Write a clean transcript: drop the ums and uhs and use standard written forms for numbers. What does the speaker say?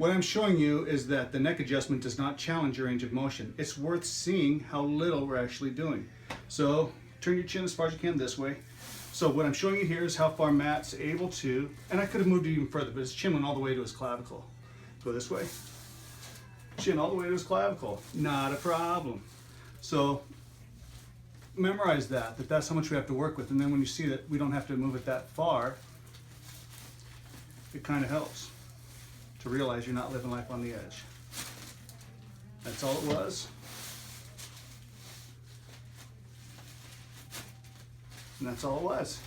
what I'm showing you is that the neck adjustment does not challenge your range of motion. It's worth seeing how little we're actually doing. So turn your chin as far as you can this way. So what I'm showing you here is how far Matt's able to, and I could have moved it even further, but his chin went all the way to his clavicle. Go this way. Chin all the way to his clavicle. Not a problem. So memorize that's how much we have to work with. And then when you see that we don't have to move it that far, it kind of helps to realize you're not living life on the edge. That's all it was. And that's all it was.